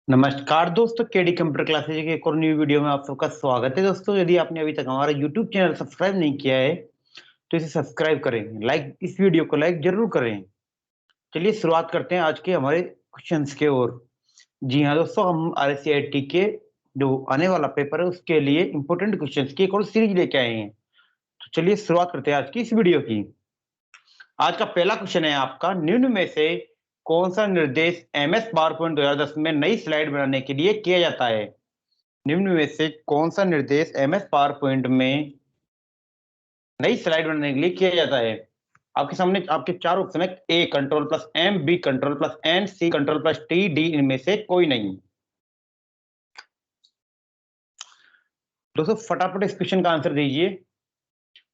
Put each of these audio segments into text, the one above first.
नमस्कार दोस्तों, KD computer classes के एक और न्यू वीडियो में आप सबका स्वागत है। दोस्तों, यदि आपने अभी तक हमारा यूट्यूब चैनल सब्सक्राइब नहीं किया है तो इसे सब्सक्राइब करें, लाइक इस वीडियो को लाइक जरूर करें। चलिए शुरुआत करते हैं आज के हमारे क्वेश्चंस के ओर। जी हाँ दोस्तों, हम RSCIT के जो आने वाला पेपर है उसके लिए इंपॉर्टेंट क्वेश्चंस की एक और सीरीज लेके आए हैं। तो चलिए शुरुआत करते हैं आज की इस वीडियो की। आज का पहला क्वेश्चन है आपका, निम्न में से कौन सा निर्देश MS पावर पॉइंट 2010 में नई स्लाइड बनाने के लिए किया जाता है? निम्न में से कौन सा निर्देश MS पावर पॉइंट में नई स्लाइड बनाने के लिए किया जाता है? आपके सामने आपके चार ऑप्शन है। ए Ctrl+M, बी Ctrl+N, सी Ctrl+T, डी इनमें से कोई नहीं। दोस्तों फटाफट इस क्वेश्चन का आंसर दीजिए।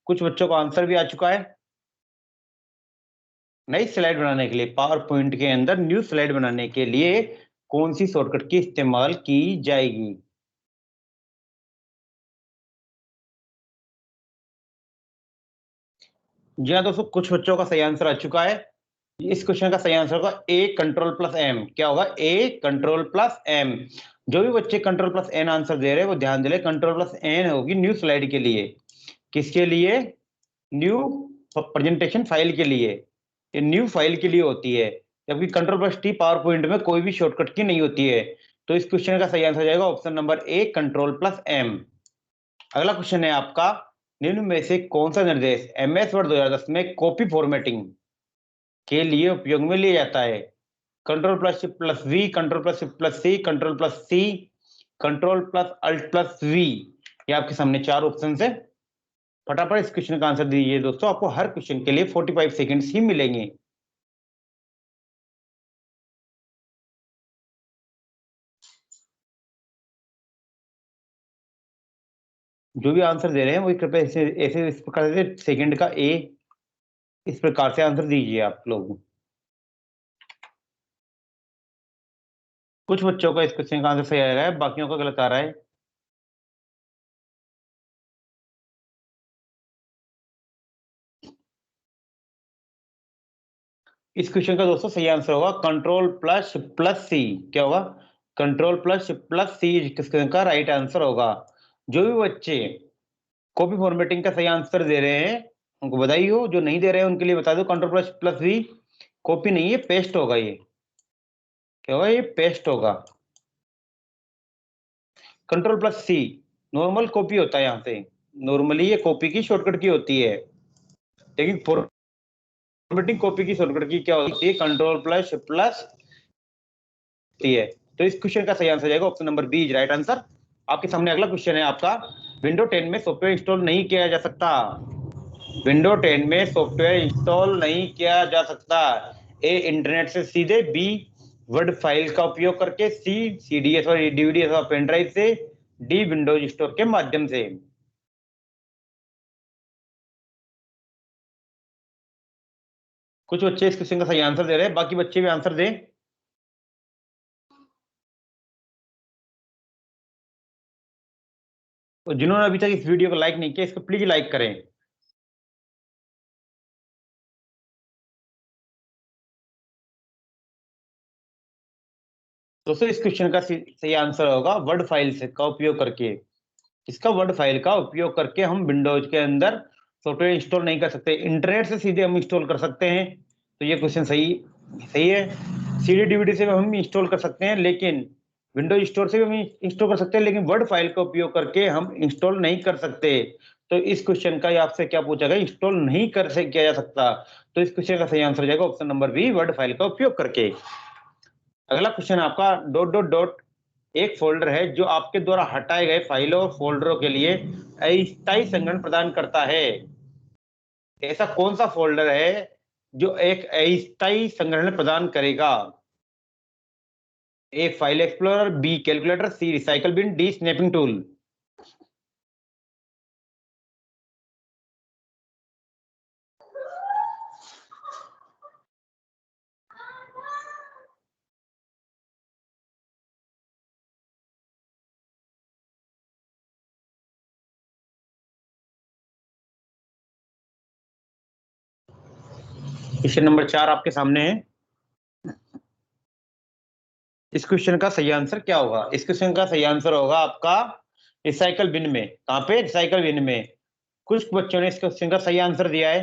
कुछ बच्चों का आंसर भी आ चुका है। नई स्लाइड बनाने के लिए पावर पॉइंट के अंदर न्यू स्लाइड बनाने के लिए कौन सी शॉर्टकट की इस्तेमाल की जाएगी? जी हाँ दोस्तों, कुछ बच्चों का सही आंसर आ चुका है। इस क्वेश्चन का सही आंसर होगा ए Ctrl+M। क्या होगा? ए Ctrl+M। जो भी बच्चे Ctrl+N आंसर दे रहे हैं वो ध्यान दे रहे, Ctrl+N होगी न्यू स्लाइड के लिए। किसके लिए? न्यू प्रेजेंटेशन फाइल के लिए। ये न्यू फाइल के लिए होती है, जबकि Ctrl+T पावर पॉइंट में कोई भी शॉर्टकट की नहीं होती है। तो इस क्वेश्चन का सही आंसर जाएगा ऑप्शन नंबर ए Ctrl+M। अगला क्वेश्चन है आपका, निम्न में से कौन सा निर्देश MS वर्ड 2010 में कॉपी फॉर्मेटिंग के लिए उपयोग में लिया जाता है? Ctrl+Shift+V, Ctrl+Shift+C, Ctrl+C, Ctrl+Alt+V। ये आपके सामने चार ऑप्शन है। फटाफट इस क्वेश्चन का आंसर दीजिए दोस्तों, आपको हर क्वेश्चन के लिए 45 सेकंड्स ही मिलेंगे। जो भी आंसर दे रहे हैं वही कृपया ऐसे ऐसे इस प्रकार से सेकंड का ए इस प्रकार से आंसर दीजिए आप लोग। कुछ बच्चों का इस क्वेश्चन का आंसर सही आ रहा है, बाकियों का गलत आ रहा है। इस क्वेश्चन का दोस्तों सही आंसर होगा Ctrl+Shift+C। क्या होगा? Ctrl+Shift+C इस क्वेश्चन का राइट आंसर होगा। जो भी बच्चे कॉपी फॉर्मेटिंग का सही आंसर दे रहे हैं उनको बधाई हो, जो नहीं दे रहे हैं उनके लिए बता दो Ctrl+Shift+V कॉपी नहीं है, पेस्ट होगा ये। क्या होगा? ये पेस्ट होगा। Ctrl+C नॉर्मल कॉपी होता है। यहाँ से नॉर्मली ये कॉपी की शॉर्टकट की होती है, लेकिन फॉर्मेटिंग कॉपी की शॉर्टकट की क्या होती है? Ctrl+Shift+ है। तो इस क्वेश्चन का सही आंसर जाएगा option number B is right answer. आपके सामने अगला क्वेश्चन है आपका, विंडो 10 में सॉफ्टवेयर इंस्टॉल नहीं किया जा सकता। विंडो 10 में सॉफ्टवेयर इंस्टॉल नहीं किया जा सकता। ए इंटरनेट से सीधे, बी वर्ड फाइल का उपयोग करके, सी सीडी अथवा डीवीडी अथवा पेन ड्राइव से, डी विंडोज स्टोर के माध्यम से। कुछ बच्चे इस क्वेश्चन का सही आंसर दे रहे हैं, बाकी बच्चे भी आंसर दें। और जिन्होंने अभी तक इस वीडियो को लाइक नहीं किया इसको प्लीज लाइक करें। दोस्तों इस क्वेश्चन का सही आंसर होगा वर्ड फाइल से का उपयोग करके। इसका वर्ड फाइल का उपयोग करके हम विंडोज के अंदर सॉफ्टवेयर इंस्टॉल नहीं कर सकते, इंटरनेट से सीधे हम इंस्टॉल कर सकते हैं। तो ये क्वेश्चन सही सही है। सीडी डीवीडी से भी हम इंस्टॉल कर सकते हैं, लेकिन विंडोज स्टोर से भी हम इंस्टॉल कर सकते हैं, लेकिन वर्ड फाइल का उपयोग करके हम इंस्टॉल नहीं कर सकते। तो इस क्वेश्चन का आपसे क्या पूछा गया? इंस्टॉल नहीं कर से किया जा सकता। तो इस क्वेश्चन का सही आंसर हो जाएगा option number B, word file का उपयोग करके। अगला क्वेश्चन आपका, डॉट डॉट डॉट एक फोल्डर है जो आपके द्वारा हटाए गए फाइलों और फोल्डरों के लिए अस्थायी संग्रहण प्रदान करता है। ऐसा कौन सा फोल्डर है जो एक अस्थायी संग्रहण प्रदान करेगा? A file explorer, B calculator, C recycle bin, D snipping tool. Question number 4 आपके सामने है। इस क्वेश्चन का सही आंसर क्या होगा? इस क्वेश्चन का सही आंसर होगा आपका रिसाइकल बिन में। कहां पे? रिसाइकल बिन में। कुछ बच्चों ने इस क्वेश्चन का सही आंसर दिया है।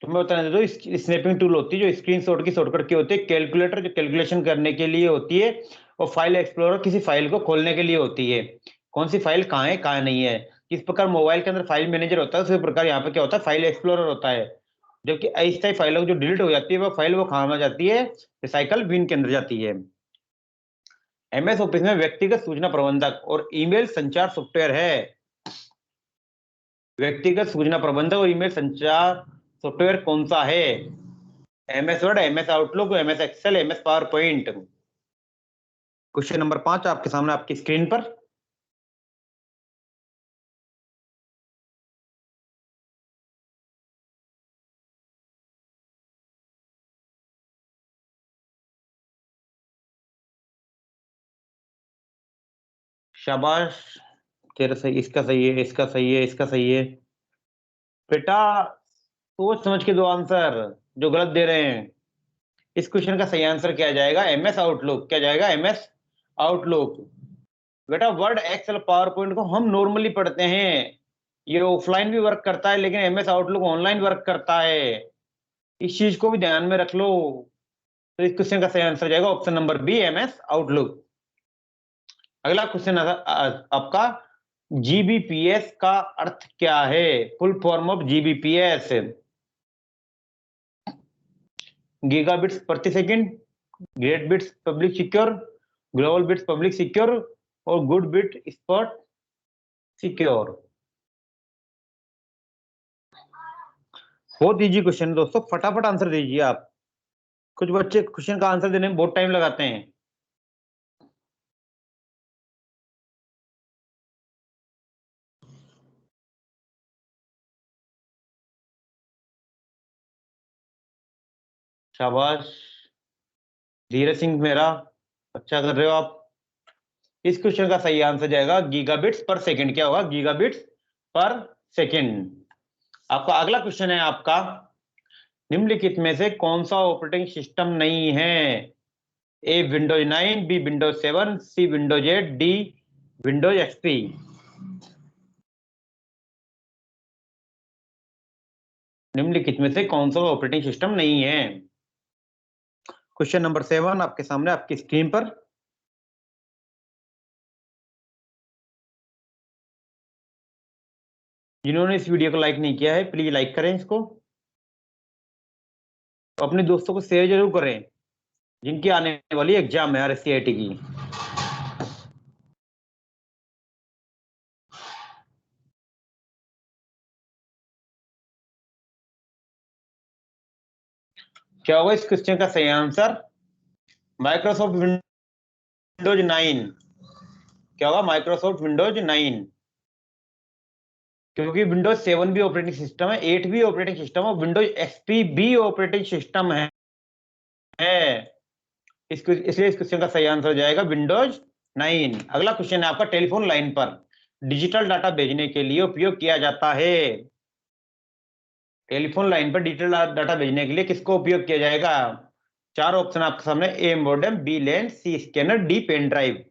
तो मैं बताने दो, स्नैपिंग टूल होती है जो स्क्रीनशॉट की शॉर्टकट की होती है, कैलकुलेटर जो कैलकुलेशन करने के लिए होती है, और फाइल एक्सप्लोरर किसी फाइल को खोलने के लिए होती है। कौन सी फाइल कहाँ है कहाँ नहीं है। किस प्रकार मोबाइल के अंदर फाइल मैनेजर होता है, उसी प्रकार यहाँ पे क्या होता है, फाइल एक्सप्लोरर होता है। जबकि अस्थायी फाइलों जो डिलीट हो जाती है वो फाइल वो कहाँ में जाती है? रिसाइकल बिन के अंदर जाती है। एमएस ऑफिस में व्यक्तिगत सूचना प्रबंधक और ईमेल संचार सॉफ्टवेयर है। व्यक्तिगत सूचना प्रबंधक और ईमेल संचार सॉफ्टवेयर कौन सा है? MS Word, MS Outlook, MS Excel, MS power point. Question number 5 आपके सामने आपकी स्क्रीन पर। शाबाश, तेरा सही, इसका सही है, इसका सही है, इसका सही है। बेटा सोच समझ के दो आंसर, जो गलत दे रहे हैं। इस क्वेश्चन का सही आंसर क्या जाएगा? MS outlook. क्या जाएगा? MS outlook. बेटा वर्ड, एक्सेल, पावर पॉइंट को हम नॉर्मली पढ़ते हैं, ये ऑफलाइन भी वर्क करता है, लेकिन एमएस आउटलुक ऑनलाइन वर्क करता है। इस चीज को भी ध्यान में रख लो। तो इस क्वेश्चन का सही आंसर जाएगा option number B, MS Outlook. अगला क्वेश्चन आपका, जीबीपीएस का अर्थ क्या है? Full form of GBPS. Gigabits प्रति second, great bits public secure, global bits public secure, और गुड बिट स्पॉट सिक्योर। बहुत इजी क्वेश्चन दोस्तों, फटाफट आंसर दीजिए आप। कुछ बच्चे क्वेश्चन का आंसर देने में बहुत टाइम लगाते हैं। शाबाश धीरज सिंह मेरा, अच्छा कर रहे हो आप। इस क्वेश्चन का सही आंसर जाएगा गीगाबिट्स पर सेकंड। क्या होगा? Gigabits per second. आपका अगला क्वेश्चन है आपका, निम्नलिखित में से कौन सा ऑपरेटिंग सिस्टम नहीं है? ए विंडोज 9, बी विंडोज 7, सी विंडोज 8, डी विंडोज एक्सपी। निम्नलिखित में से कौन सा ऑपरेटिंग सिस्टम नहीं है? क्वेश्चन नंबर 7 आपके सामने आपकी स्क्रीन पर। जिन्होंने इस वीडियो को लाइक नहीं किया है प्लीज लाइक करें इसको, तो अपने दोस्तों को शेयर जरूर करें जिनकी आने वाली एग्जाम है आरएससीआईटी की। क्या होगा इस क्वेश्चन का सही आंसर? Microsoft Windows 9। क्या होगा? Microsoft Windows 9। क्योंकि विंडोज 7 भी ऑपरेटिंग सिस्टम है, 8 भी ऑपरेटिंग सिस्टम है, विंडोज एक्सपी भी ऑपरेटिंग सिस्टम है। इसलिए इस क्वेश्चन का सही आंसर हो जाएगा विंडोज 9। अगला क्वेश्चन है आपका, टेलीफोन लाइन पर डिजिटल डाटा भेजने के लिए उपयोग किया जाता है। टेलीफोन लाइन पर डिजिटल डाटा भेजने के लिए किसको उपयोग किया जाएगा? चार ऑप्शन आपके सामने, ए मॉडेम, बी लैन, सी स्कैनर, डी पेन ड्राइव।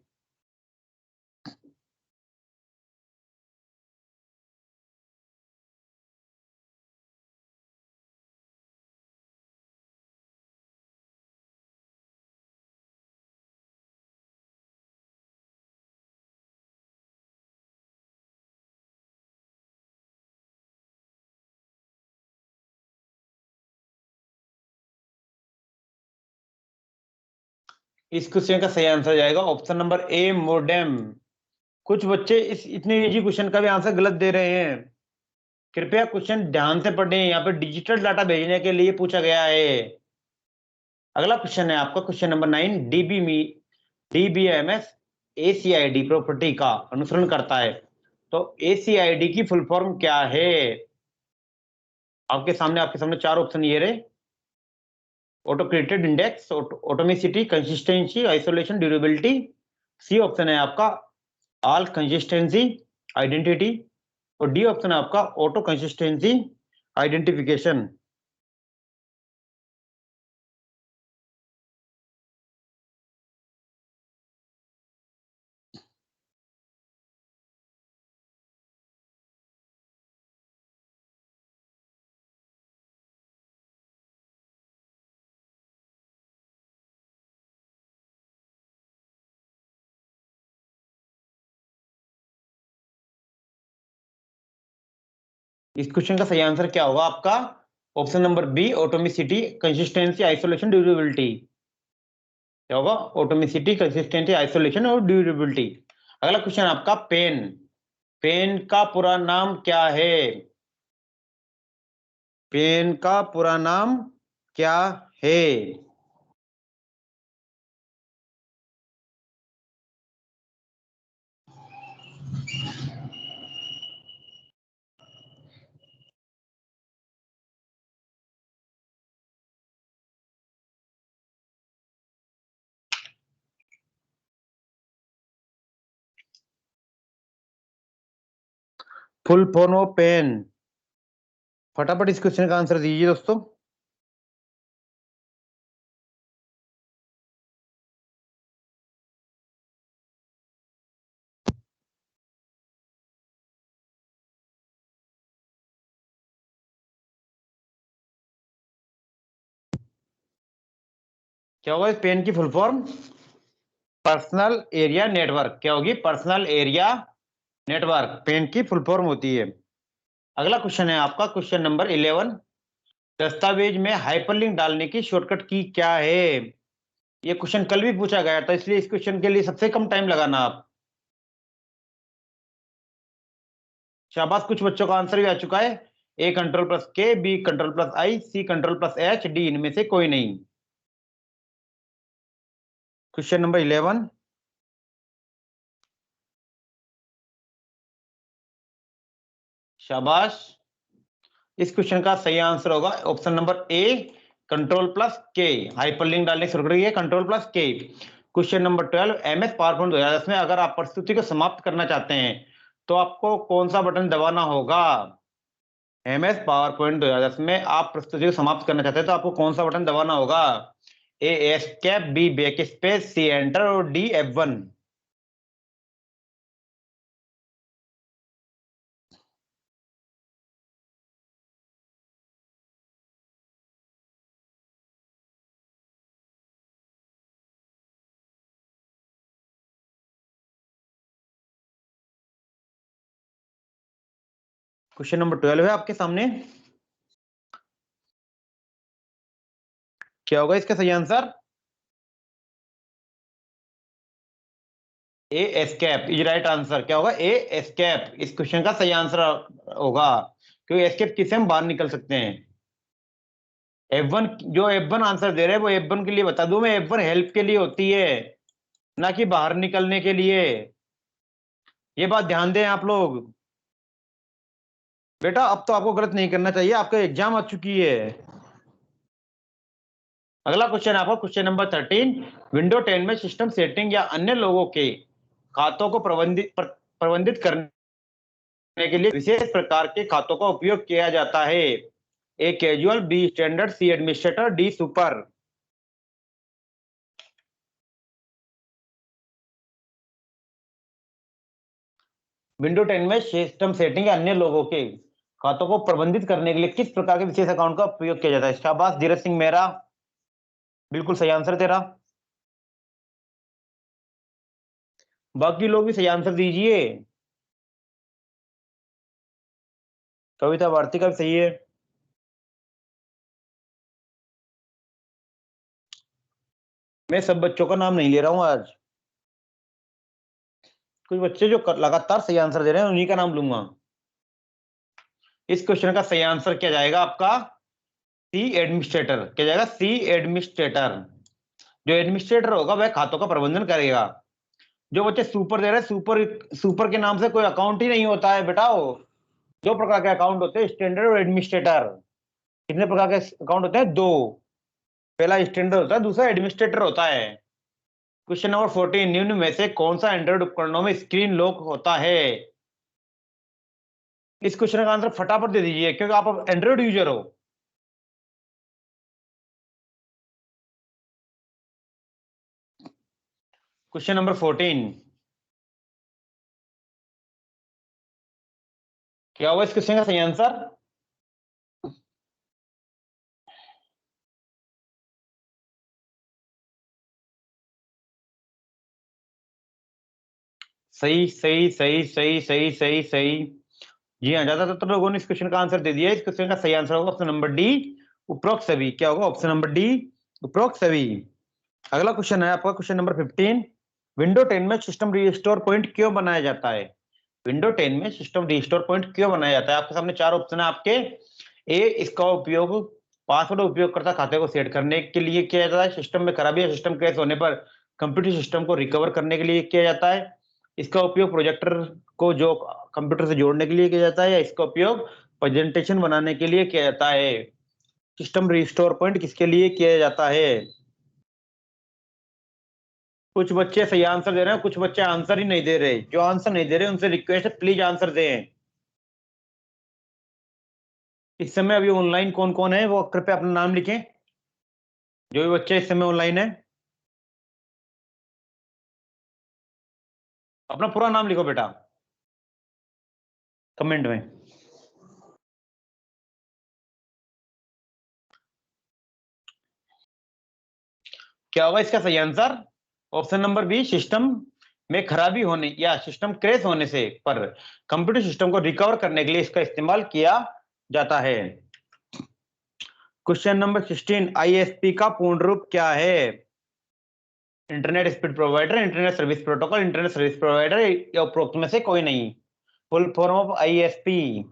इस क्वेश्चन का सही आंसर जाएगा ऑप्शन नंबर ए, मॉडेम। कुछ बच्चे इस इतने इजी क्वेश्चन का भी आंसर गलत दे रहे हैं। कृपया क्वेश्चन ध्यान से पढ़ें, यहाँ पे डिजिटल डाटा भेजने के लिए पूछा गया है। अगला क्वेश्चन है आपका, क्वेश्चन नंबर 9, डीबीएमएस एसीआईडी प्रॉपर्टी का अनुसरण करता है। तो एसीआईडी की फुल फॉर्म क्या है? आपके सामने चार ऑप्शन ये रहे, auto created index, atomicity, consistency, isolation, durability. C option है आपका ऑल कंसिस्टेंसी आइडेंटिटी, और डी ऑप्शन है आपका ऑटो कंसिस्टेंसी आइडेंटिफिकेशन। इस क्वेश्चन का सही आंसर क्या होगा आपका? Option number B, atomicity, consistency, isolation, durability. क्या होगा? ऑटोमिसिटी, कंसिस्टेंसी, आइसोलेशन और ड्यूरेबिलिटी। अगला क्वेश्चन आपका, पेन। पेन का पूरा नाम क्या है? पेन का पूरा नाम क्या है? Full form of pen. फटाफट इस क्वेश्चन का आंसर दीजिए दोस्तों। क्या होगा इस पेन की full form? Personal area network. क्या होगी? पर्सनल एरिया नेटवर्क पेन की फुल फॉर्म होती है। अगला क्वेश्चन है आपका, क्वेश्चन नंबर 11। दस्तावेज में हाइपरलिंक डालने की शॉर्टकट की क्या है? ये क्वेश्चन कल भी पूछा गया था, इसलिए इस क्वेश्चन के लिए सबसे कम टाइम लगाना आप। शाबाश, कुछ बच्चों का आंसर भी आ चुका है। A control plus K, B control plus I, C control plus H, D इनमें से कोई नहीं। Question number 11। शाबाश, इस क्वेश्चन का सही आंसर होगा option number A, control plus K. Hyperlink डालने की जरूरत है control plus K. Question number 12, MS PowerPoint 2010 में अगर आप प्रस्तुति को समाप्त करना चाहते हैं तो आपको कौन सा बटन दबाना होगा? एमएस पावरपॉइंट 2010 में आप प्रस्तुति को समाप्त करना चाहते हैं तो आपको कौन सा बटन दबाना होगा? A escape, B backspace, C enter और डी F1। क्वेश्चन नंबर 12 है आपके सामने। क्या होगा इसका सही answer? A escape is right answer. क्या होगा? ए एस्केप इस क्वेश्चन का सही आंसर होगा, क्योंकि एस्केप किससे हम बाहर निकल सकते हैं। F1, जो F1 आंसर दे रहे हैं वो F1 के लिए बता दूं मैं, F1 हेल्प के लिए होती है, ना कि बाहर निकलने के लिए। ये बात ध्यान दें आप लोग। बेटा अब तो आपको गलत नहीं करना चाहिए, आपका एग्जाम आ चुकी है। अगला क्वेश्चन आपका, क्वेश्चन नंबर 13। विंडो 10 में सिस्टम सेटिंग या अन्य लोगों के खातों को प्रबंधित करने के लिए विशेष प्रकार के खातों का उपयोग किया जाता है। A casual, B standard, C administrator, D super. Window 10 में सिस्टम सेटिंग या अन्य लोगों के खातों को प्रबंधित करने के लिए किस प्रकार के विशेष अकाउंट का उपयोग किया जाता है? शाबाश धीरज सिंह मेहरा, बिल्कुल सही आंसर तेरा। बाकी लोग भी सही आंसर दीजिए। कविता भारती का भी सही है। मैं सब बच्चों का नाम नहीं ले रहा हूं आज, कुछ बच्चे जो लगातार सही आंसर दे रहे हैं उन्हीं का नाम लूंगा। इस क्वेश्चन का सही आंसर क्या जाएगा आपका? सी एडमिनिस्ट्रेटर। क्या जाएगा? सी एडमिनिस्ट्रेटर। जो एडमिनिस्ट्रेटर होगा वह खातों का प्रबंधन करेगा। जो बच्चे सुपर दे रहे हैं, सुपर सुपर के नाम से कोई अकाउंट ही नहीं होता है बेटाओ। दो प्रकार के अकाउंट होते हैं, स्टैंडर्ड और एडमिनिस्ट्रेटर। कितने प्रकार के अकाउंट होते हैं? दो। पहला स्टैंडर्ड होता है, दूसरा एडमिनिस्ट्रेटर होता है। क्वेश्चन नंबर 14, निम्न में से कौन सा एंड्रॉइड उपकरणों में स्क्रीन लॉक होता है? इस क्वेश्चन का आंसर फटाफट दे दीजिए, क्योंकि आप एंड्रॉइड यूजर हो। Question number 14। क्या होगा इस क्वेश्चन का सही आंसर? सही सही सही सही सही सही सही। जी हाँ, ज्यादातर लोगों ने इस क्वेश्चन का आंसर दे दिया। इस क्वेश्चन का सही आंसर होगा ऑप्शन नंबर डी, उपरोक्त सभी। क्या होगा? ऑप्शन नंबर डी, उपरोक्त सभी। अगला क्वेश्चन है आपका क्वेश्चन नंबर 15। विंडो 10 में सिस्टम रिस्टोर पॉइंट क्यों बनाया जाता है? विंडो 10 में सिस्टम रिस्टोर पॉइंट क्यों बनाया जाता है? आपके सामने चार ऑप्शन है आपके। ए, इसका उपयोग पासवर्ड उपयोगकर्ता खाते को सेट करने के लिए किया जाता है। सिस्टम में खराबी या सिस्टम क्रैश होने पर कंप्यूटर सिस्टम को रिकवर करने के लिए किया जाता है। इसका उपयोग प्रोजेक्टर को जो कंप्यूटर से जोड़ने के लिए किया जाता है, या इसका उपयोग प्रेजेंटेशन बनाने के लिए किया जाता है। सिस्टम रिस्टोर पॉइंट किसके लिए किया जाता है? कुछ बच्चे सही आंसर दे रहे हैं, कुछ बच्चे आंसर ही नहीं दे रहे। जो आंसर नहीं दे रहे उनसे रिक्वेस्ट है, प्लीज आंसर दें। इस समय अभी ऑनलाइन कौन कौन है वो कृपया अपना नाम लिखें। जो भी बच्चे इस समय ऑनलाइन है, अपना पूरा नाम लिखो बेटा कमेंट में। क्या होगा इसका सही answer? Option number B, system में खराबी होने या सिस्टम क्रैश होने से पर कंप्यूटर सिस्टम को रिकवर करने के लिए इसका इस्तेमाल किया जाता है। क्वेश्चन नंबर 16, आईएसपी का पूर्ण रूप क्या है? Internet speed provider, internet service protocol, internet service provider, या उपरोक्त में से कोई नहीं। Full form of ISP.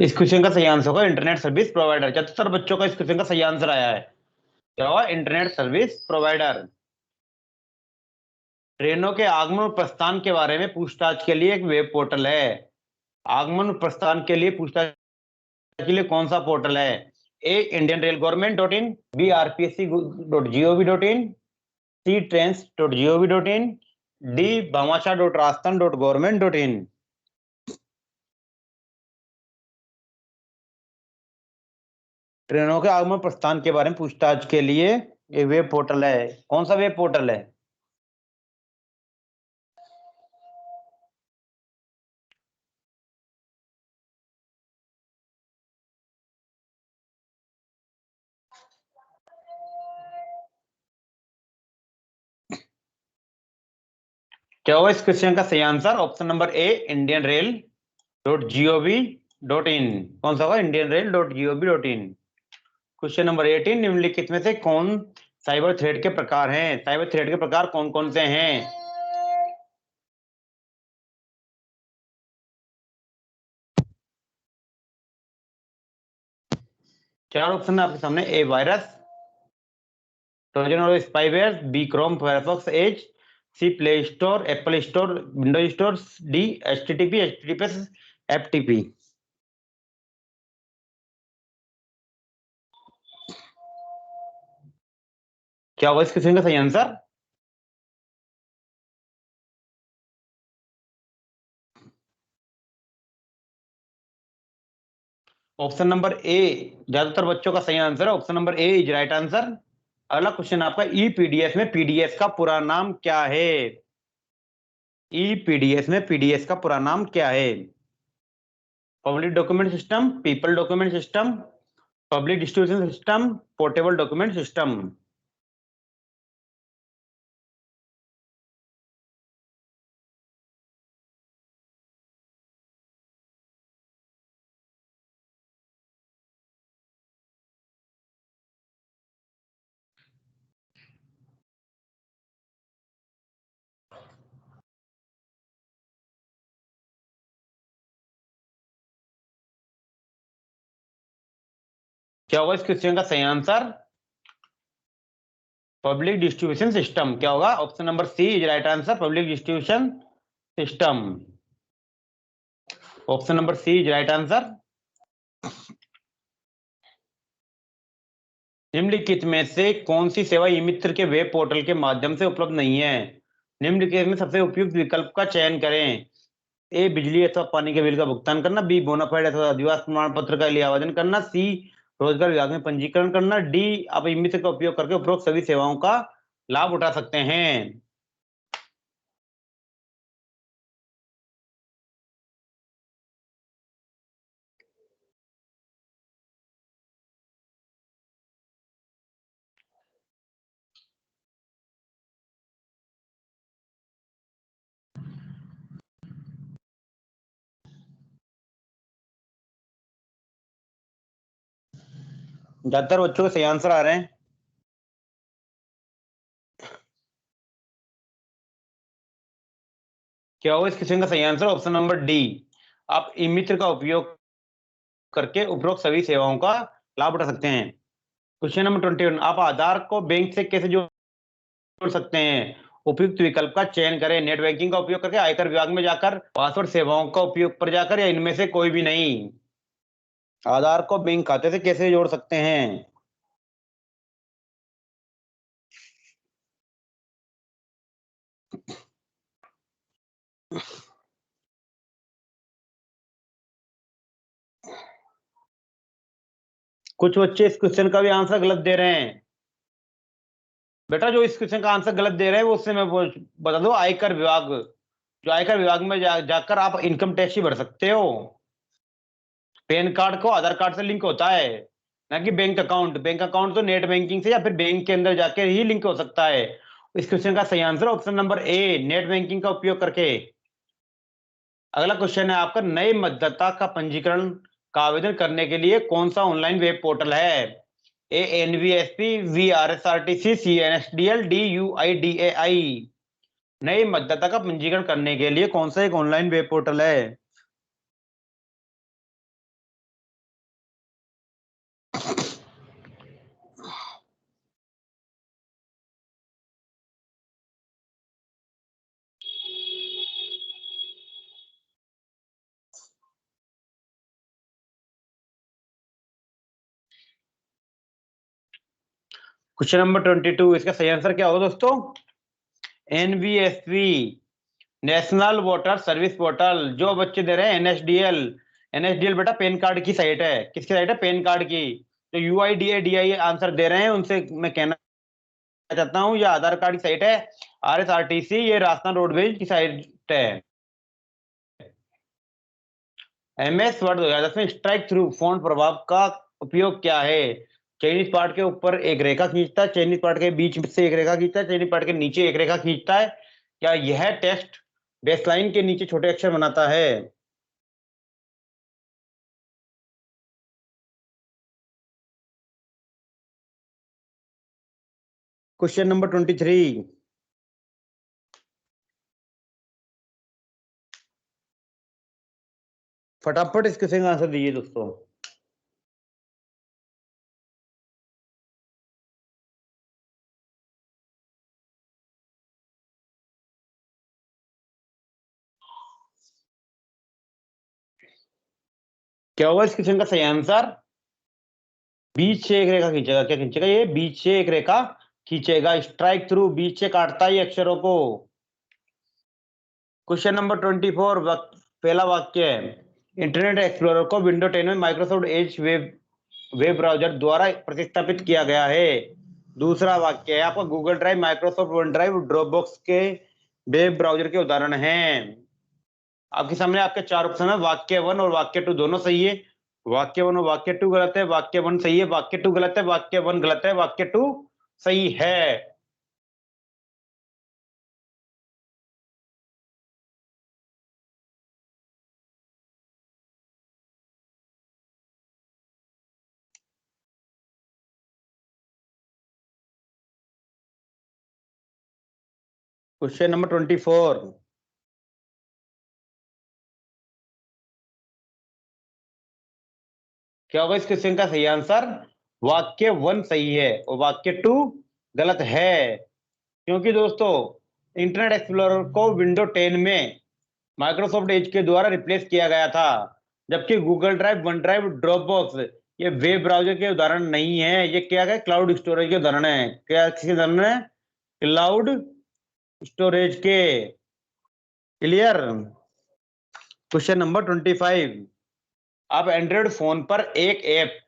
इस क्वेश्चन का सही आंसर होगा इंटरनेट सर्विस प्रोवाइडर। 74 बच्चों का इस क्वेश्चन का सही आंसर आया है। क्या होगा? Internet service provider. ट्रेनों के आगमन और प्रस्थान के बारे में पूछताछ के लिए एक वेब पोर्टल है। आगमन और प्रस्थान के लिए पूछताछ के लिए कौन सा पोर्टल है? A, Indian rail government dot in, B, rpsc.gov.in, C, ट्रेन्स.gov.in, डी, भामाशाह.राजस्थान.गवर्नमेंट.इन। ट्रेनों के आगमन प्रस्थान के बारे में पूछताछ के लिए ये वेब पोर्टल है। कौन सा वेब पोर्टल है? क्या होगा इस क्वेश्चन का सही answer? Option number A, Indian rail dot GOV dot in. कौन सा होगा? Indian rail dot GOV dot in. Question number 18, निम्नलिखित में से कौन साइबर थ्रेड के प्रकार हैं? साइबर थ्रेड के प्रकार कौन कौन से हैं? चार ऑप्शन है आपके सामने। ए, वायरस, ट्रोजन और spyware, B, Chrome Firefox Edge, C, Play Store Apple Store Windows Store, D, HTTP FTP. क्या होगा इस क्वेश्चन का सही आंसर? ऑप्शन नंबर ए ज्यादातर बच्चों का सही आंसर है। Option number A is right answer. अगला क्वेश्चन आपका, ई पीडीएस में पीडीएस का पूरा नाम क्या है? ई पीडीएस में पीडीएस का पूरा नाम क्या है? Public document system, people document system, public distribution system, portable document system. क्या होगा इस क्वेश्चन का सही आंसर? Public distribution system. क्या होगा? Option number C is right answer, public distribution system. Option number C is right answer. निम्नलिखित में से कौन सी सेवा ई मित्र के वेब पोर्टल के माध्यम से उपलब्ध नहीं है? निम्न केस में सबसे उपयुक्त विकल्प का चयन करें। ए, बिजली अथवा पानी के बिल का भुगतान करना। बी, बोनाफाइड अथवा अधिवास प्रमाण पत्र का लिए आवेदन करना। सी, रोजगार विभाग में पंजीकरण करना। डी, आप ई मित्र का उपयोग करके उपरोक्त सभी सेवाओं का लाभ उठा सकते हैं। ज्यादातर बच्चों के सही आंसर आ रहे हैं। क्या होगा इस क्वेश्चन का सही आंसर? ऑप्शन नंबर डी, आप ई मित्र का उपयोग करके उपरोक्त सभी सेवाओं का लाभ उठा सकते हैं। क्वेश्चन नंबर 21, आप आधार को बैंक से कैसे जोड़ सकते हैं? उपयुक्त विकल्प का चयन करें। नेट बैंकिंग का उपयोग करके, आयकर विभाग में जाकर, पासवर्ड सेवाओं का उपयोग पर जाकर, या इनमें से कोई भी नहीं। आधार को बैंक खाते से कैसे जोड़ सकते हैं? कुछ बच्चे इस क्वेश्चन का भी आंसर गलत दे रहे हैं। बेटा जो इस क्वेश्चन का आंसर गलत दे रहे हैं वो उससे मैं बता दो, आयकर विभाग, जो आयकर विभाग में जाकर आप इनकम टैक्स ही भर सकते हो। पैन कार्ड को आधार कार्ड से लिंक होता है, ना कि बैंक अकाउंट। बैंक अकाउंट तो नेट बैंकिंग से या फिर बैंक के अंदर जाकर ही लिंक हो सकता है। इस क्वेश्चन का सही आंसर ऑप्शन नंबर ए, नेट बैंकिंग का उपयोग करके। अगला क्वेश्चन है आपका, नए मतदाता का पंजीकरण का आवेदन करने के लिए कौन सा ऑनलाइन वेब पोर्टल है? A, NVSP, V, RSRTC, C, NSDL, D, UIDAI. नए मतदाता का पंजीकरण करने के लिए कौन सा एक ऑनलाइन वेब पोर्टल है? क्वेश्चन नंबर 22, इसका सही आंसर क्या होगा दोस्तों? NVSP, national voter service portal. जो बच्चे दे रहे हैं एनएसडीएल, एनएसडीएल बेटा पैन कार्ड की साइट है। किसकी साइट है? पैन कार्ड की। जो यूआईडीएडीआई आंसर दे रहे हैं उनसे मैं कहना चाहता हूँ, ये आधार कार्ड की साइट है। आरएसआरटीसी, ये राजस्थान रोडवेज की साइट है। एमएस वर्ड 2010 में स्ट्राइक थ्रू फॉन्ट प्रभाव का उपयोग क्या है? चयनित पार्ट के ऊपर एक रेखा खींचता है, चयनित पार्ट के बीच से एक रेखा खींचता है, चयनित पार्ट के नीचे एक रेखा खींचता है। क्या यह टेक्स्ट बेसलाइन के नीचे छोटे अक्षर बनाता है? क्वेश्चन नंबर 23, फटाफट इस क्वेश्चन का आंसर दीजिए दोस्तों। क्या होगा इस क्वेश्चन का सही आंसर? बीच से एक रेखा खींचेगा। क्या खींचेगा? ये बीच से एक रेखा खींचेगा। स्ट्राइक थ्रू बीच से काटता है अक्षरों को। क्वेश्चन नंबर 24, पहला वाक्य है, इंटरनेट एक्सप्लोरर को विंडो 10 में माइक्रोसॉफ्ट एज वेब ब्राउजर द्वारा प्रतिस्थापित किया गया है। दूसरा वाक्य है आपका, Google drive, Microsoft one drive, Dropbox के वेब ब्राउजर के उदाहरण हैं। आपके सामने आपके चार ऑप्शन है, वाक्य 1 और वाक्य 2 दोनों सही है। वाक्य 1 और वाक्य 2 गलत है, वाक्य 1 सही है, वाक्य 2 गलत है, वाक्य 1 गलत है, वाक्य 2 सही है। क्वेश्चन नंबर 24, क्या होगा इस क्वेश्चन का सही आंसर? वाक्य 1 सही है और वाक्य 2 गलत है। क्योंकि दोस्तों इंटरनेट एक्सप्लोरर को विंडो 10 में माइक्रोसॉफ्ट एज के द्वारा रिप्लेस किया गया था, जबकि Google drive, one drive, Dropbox ये वेब ब्राउजर के उदाहरण नहीं है। ये क्या है? क्लाउड स्टोरेज के उदाहरण है। क्या किसके उदाहरण है? क्लाउड स्टोरेज के। क्लियर। क्वेश्चन नंबर 25, आप एंड्रॉइड फोन पर एक app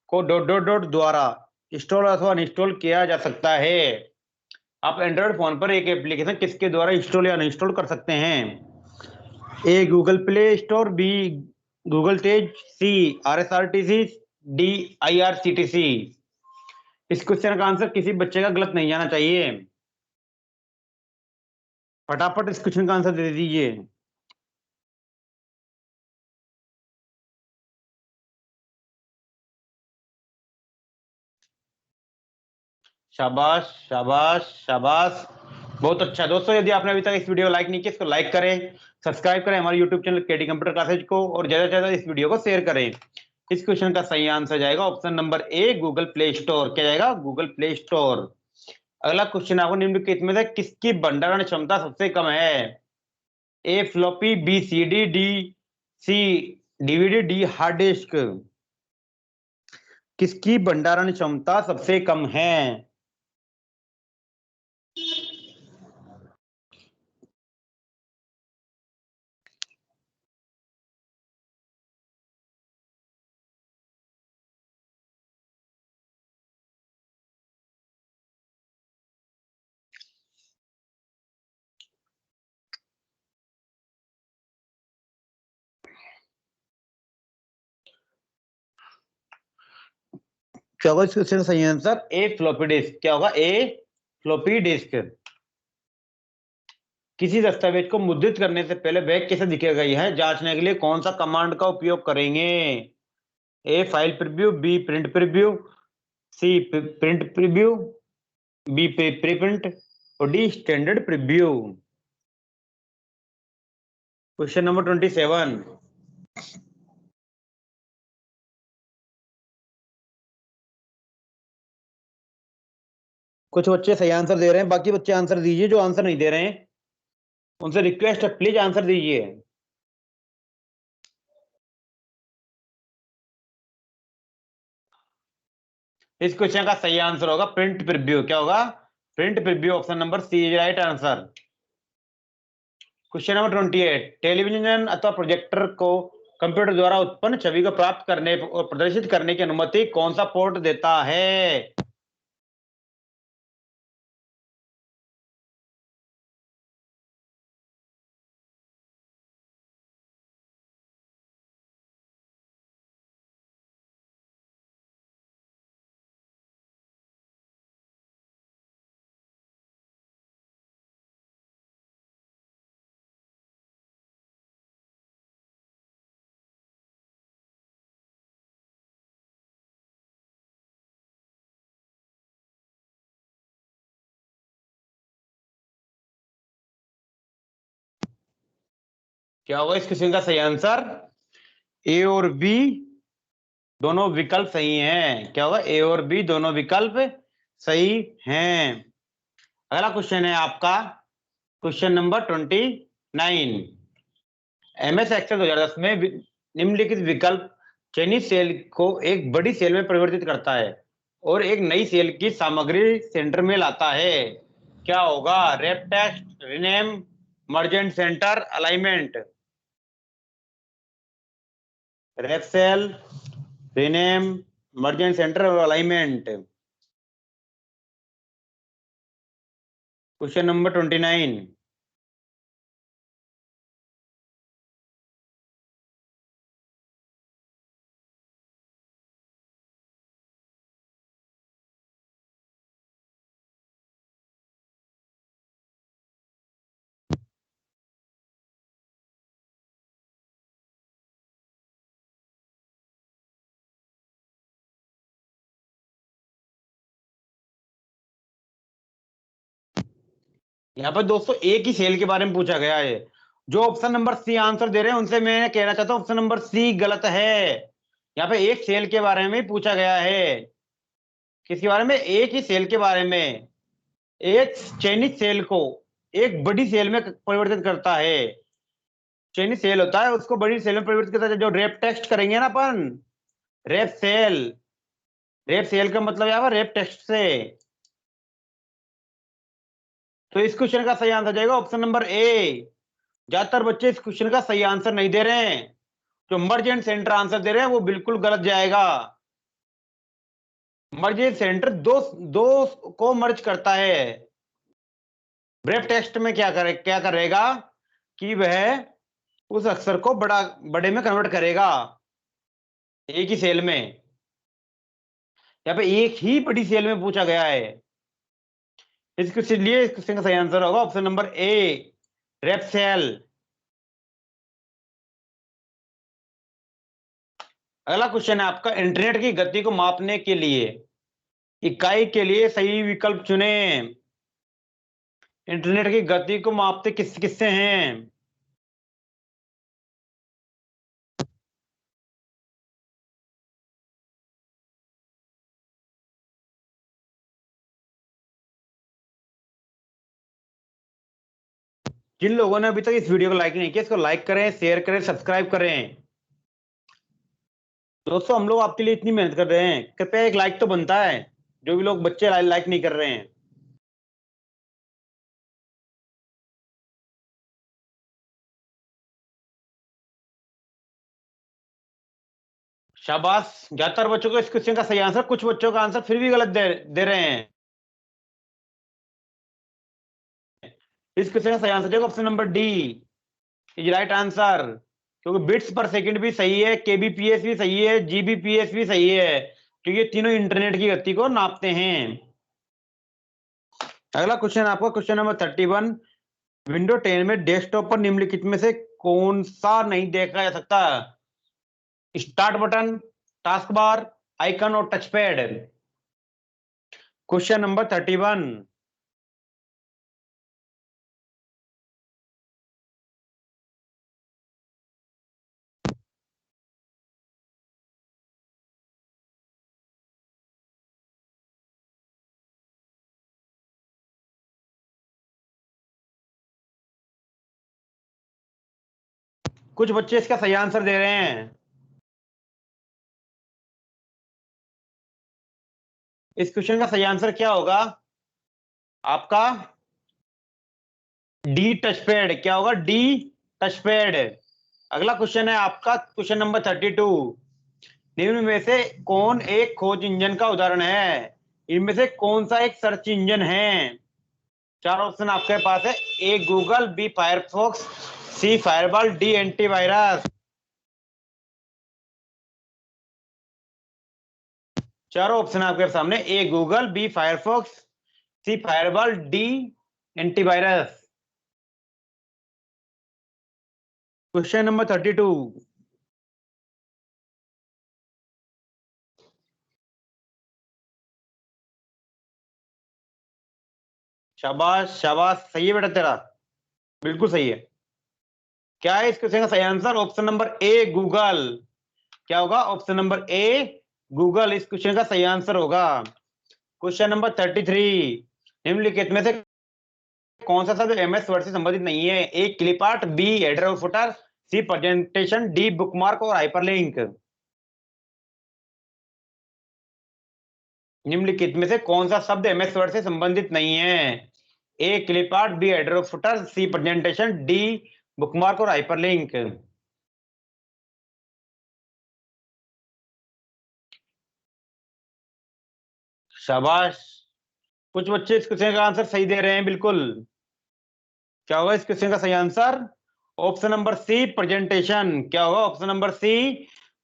co dot dot dot द्वारा इंस्टॉल अथवा अनइंस्टॉल किया जा सकता है। आप एंड्रॉइड फोन पर एक एप्लीकेशन किसके द्वारा इंस्टॉल या अनइंस्टॉल कर सकते हैं? A Google Play Store, B Google Tez, C RSRTC, D IRCTC। इस क्वेश्चन का आंसर किसी बच्चे का गलत नहीं जाना चाहिए। फटाफट इस क्वेश्चन का आंसर दे दीजिए। शाबाश शाबाश शाबाश, बहुत अच्छा। दोस्तों यदि आपने अभी तक इस वीडियो को लाइक नहीं किया, इसको लाइक करें, सब्सक्राइब करें हमारे YouTube channel KD computer classes को, और ज्यादा से ज्यादा इस वीडियो को शेयर करें। इस क्वेश्चन का सही आंसर जाएगा ऑप्शन नंबर ए, गूगल प्ले स्टोर। क्या जाएगा? Google Play store. अगला क्वेश्चन आपको निम्नलिखित में से किसकी भंडारण क्षमता सबसे कम है? A floppy, B CD, D C DVD, D hard disk. किसकी भंडारण क्षमता सबसे कम है? क्या होगा इस क्वेश्चन का सही आंसर? ए फ्लॉपी डिस्क। क्या होगा? ए फ्लॉपी डिस्क। किसी दस्तावेज को मुद्रित करने से पहले वह कैसे दिखेगा, यह जांचने के लिए कौन सा कमांड का उपयोग करेंगे? A file preview, B print preview, C print preview, B preprint, और D standard preview. Question number 27, कुछ बच्चे सही आंसर दे रहे हैं, बाकी बच्चे आंसर दीजिए जो आंसर नहीं दे रहे हैं, उनसे रिक्वेस्ट है प्लीज आंसर दीजिए। इस क्वेश्चन का सही आंसर होगा प्रिंट प्रीव्यू। क्या होगा? Print preview. Option number C is right answer. Question number 28, television अथवा प्रोजेक्टर को कंप्यूटर द्वारा उत्पन्न छवि को प्राप्त करने और प्रदर्शित करने की अनुमति कौन सा पोर्ट देता है? क्या होगा इस क्वेश्चन का सही आंसर? ए और बी दोनों विकल्प सही हैं। क्या होगा? ए और बी दोनों विकल्प सही हैं। अगला क्वेश्चन है आपका क्वेश्चन नंबर 29। MS एक्सेल 2010 में निम्नलिखित विकल्प चयनित सेल को एक बड़ी सेल में परिवर्तित करता है और एक नई सेल की सामग्री सेंटर में लाता है। क्या होगा? Wrap text, rename, merge and center, alignment. Wrap cell, rename, merge and center और अलाइनमेंट। Question number 29। यहाँ पर दोस्तों एक ही सेल के बारे में पूछा गया है। जो ऑप्शन नंबर सी आंसर दे रहे हैं उनसे मैं कहना चाहता हूँ ऑप्शन नंबर सी गलत है। यहाँ पे एक सेल के बारे में पूछा गया है। किसके बारे में? एक ही सेल के बारे में। एक चयनित सेल को एक बड़ी सेल में परिवर्तित करता है। चयनित सेल होता है उसको बड़ी सेल में परिवर्तित करता है। जो रेप टेक्स्ट करेंगे ना अपन, रेप सेल, रेप सेल का मतलब यहाँ पर रेप टेक्स्ट से। तो इस क्वेश्चन का सही आंसर जाएगा ऑप्शन नंबर ए। ज्यादातर बच्चे इस क्वेश्चन का सही आंसर नहीं दे रहे हैं, जो मर्ज एंड सेंटर आंसर दे रहे हैं वो बिल्कुल गलत जाएगा। मर्ज एंड सेंटर दो दो को मर्ज करता है। ब्रेव टेक्स्ट में क्या करेगा कि वह उस अक्षर को बड़े में कन्वर्ट करेगा, एक ही सेल में। यहाँ पे एक ही बड़ी सेल में पूछा गया है, इसलिए इस क्वेश्चन का सही आंसर होगा ऑप्शन नंबर ए, रेप सेल। अगला क्वेश्चन है आपका, इंटरनेट की गति को मापने के लिए इकाई के लिए सही विकल्प चुने। इंटरनेट की गति को मापते किससे हैं? जिन लोगों ने अभी तक इस वीडियो को लाइक नहीं किया, इसको लाइक करें, शेयर करें, सब्सक्राइब करें। दोस्तों हम लोग आपके लिए इतनी मेहनत कर रहे हैं, कृपया एक लाइक तो बनता है। जो भी लोग बच्चे लाइक नहीं कर रहे हैं, शाबाश। ज्यादातर बच्चों को इस क्वेश्चन का सही आंसर, कुछ बच्चों का आंसर फिर भी गलत दे रहे हैं। इस क्वेश्चन का सही आंसर जाएगा option number D, is right answer. क्योंकि बिट्स पर सेकंड भी सही है, केबीपीएस भी सही है, जीबीपीएस भी सही है, क्योंकि ये तीनों इंटरनेट की गति को नापते हैं। अगला क्वेश्चन आपका क्वेश्चन नंबर 31। विंडो 10 में डेस्कटॉप पर निम्नलिखित में से कौन सा नहीं देखा जा सकता? Start button, task bar, icon और टच पैड। Question number 31। कुछ बच्चे इसका सही आंसर दे रहे हैं। इस क्वेश्चन का सही आंसर क्या होगा आपका? D touch pad. क्या होगा? D touch pad. अगला क्वेश्चन है आपका क्वेश्चन नंबर 32। निम्न में से कौन एक खोज इंजन का उदाहरण है? इनमें से कौन सा एक सर्च इंजन है? चार ऑप्शन आपके पास है। A Google, B Firefox, C firewall, D antivirus. चारों ऑप्शन आपके सामने, A Google, B Firefox, C firewall, D antivirus. Question number 32। शाबाश शाबाश, सही है बेटा तेरा, बिल्कुल सही है। क्या है इस क्वेश्चन का सही आंसर? ऑप्शन नंबर ए गूगल। क्या होगा? ऑप्शन नंबर ए गूगल इस क्वेश्चन का सही आंसर होगा। Question number 33। निम्नलिखित में से कौन सा शब्द एमएस वर्ड से संबंधित नहीं है? ए क्लिप आर्ट, बी हेडर और फुटर, सी प्रेजेंटेशन, डी बुकमार्क और हाइपरलिंक। निम्नलिखित में से कौन सा शब्द एमएस वर्ड से संबंधित नहीं है? ए क्लिप आर्ट, बी हेडर और फुटर, सी प्रेजेंटेशन, डी बुकमार्क और हाइपरलिंक। शाबाश, कुछ बच्चे इस क्वेश्चन का आंसर सही दे रहे हैं बिल्कुल। क्या होगा इस क्वेश्चन का सही answer? Option number C presentation. क्या होगा? Option number C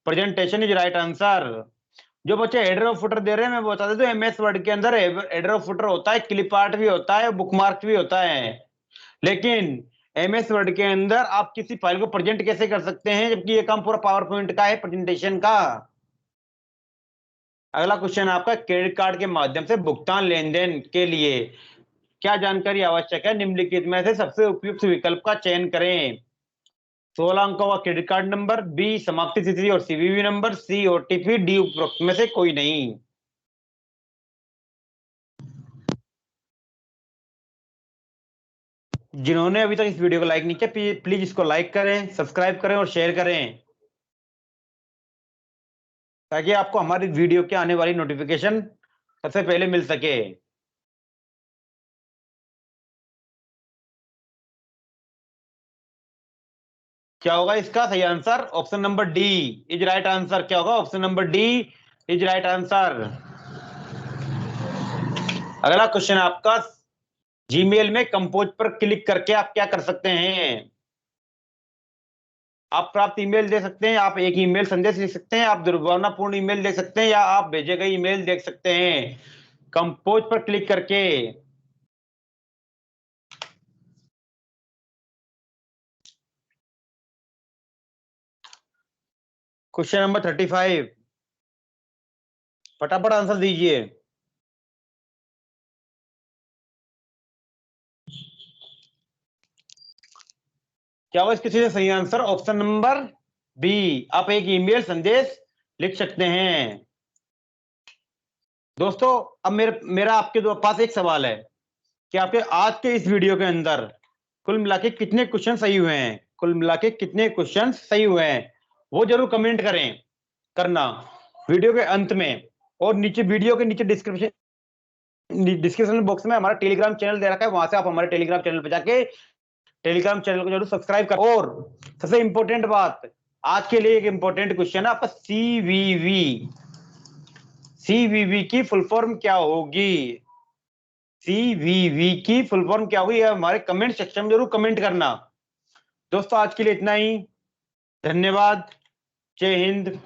presentation is right answer. जो बच्चे हेडर और फुटर दे रहे हैं, मैं बता देता हूं, एमएस वर्ड के अंदर हेडर और फुटर होता है, क्लिप आर्ट भी होता है, बुकमार्क भी होता है। लेकिन एमएस वर्ड के अंदर आप किसी फाइल को प्रेजेंट कैसे कर सकते हैं, जबकि ये काम पूरा पावर पॉइंट का है, प्रेजेंटेशन का। अगला क्वेश्चन आपका, क्रेडिट कार्ड के माध्यम से भुगतान लेन देन के लिए क्या जानकारी आवश्यक है? निम्नलिखित में से सबसे उपयुक्त विकल्प का चयन करें। 16 अंकों का क्रेडिट कार्ड नंबर, बी समाप्ति तिथि और सीवीवी नंबर, सी ओटीपी, डी उपरोक्त में से कोई नहीं। जिन्होंने अभी तक इस वीडियो को लाइक नहीं किया, प्लीज इसको लाइक करें, सब्सक्राइब करें और शेयर करें, ताकि आपको हमारी वीडियो के आने वाली नोटिफिकेशन सबसे पहले मिल सके। क्या होगा इसका सही answer? Option number D is right answer. क्या होगा? Option number D is right answer. अगला क्वेश्चन आपका, जीमेल में कंपोज पर क्लिक करके आप क्या कर सकते हैं? आप प्राप्त ईमेल दे सकते हैं, आप एक ईमेल संदेश लिख सकते हैं, आप दुर्भावनापूर्ण ईमेल देख सकते हैं, या आप भेजे गए ईमेल देख सकते हैं कंपोज पर क्लिक करके। क्वेश्चन नंबर 35, फटाफट आंसर दीजिए। क्या होगा इसके सीधे सही आंसर? ऑप्शन नंबर बी, आप एक ईमेल संदेश लिख सकते हैं। दोस्तों अब मेरा आपके पास एक सवाल है कि आपके आज के इस वीडियो के अंदर कुल मिला के कितने क्वेश्चन सही हुए हैं? कुल मिला के कितने क्वेश्चन सही हुए हैं वो जरूर कमेंट करना वीडियो के अंत में। और नीचे वीडियो के नीचे डिस्क्रिप्शन बॉक्स में हमारा टेलीग्राम चैनल दे रखा है, वहां से आप हमारे टेलीग्राम चैनल पर जाके टेलीग्राम चैनल को जरूर सब्सक्राइब कर। और सबसे इंपॉर्टेंट बात, आज के लिए एक इंपॉर्टेंट क्वेश्चन है आपका, सीवीवी की फुल फॉर्म क्या होगी? सीवीवी की फुल फॉर्म क्या हुई है हमारे कमेंट सेक्शन में जरूर कमेंट करना। दोस्तों आज के लिए इतना ही, धन्यवाद, जय हिंद।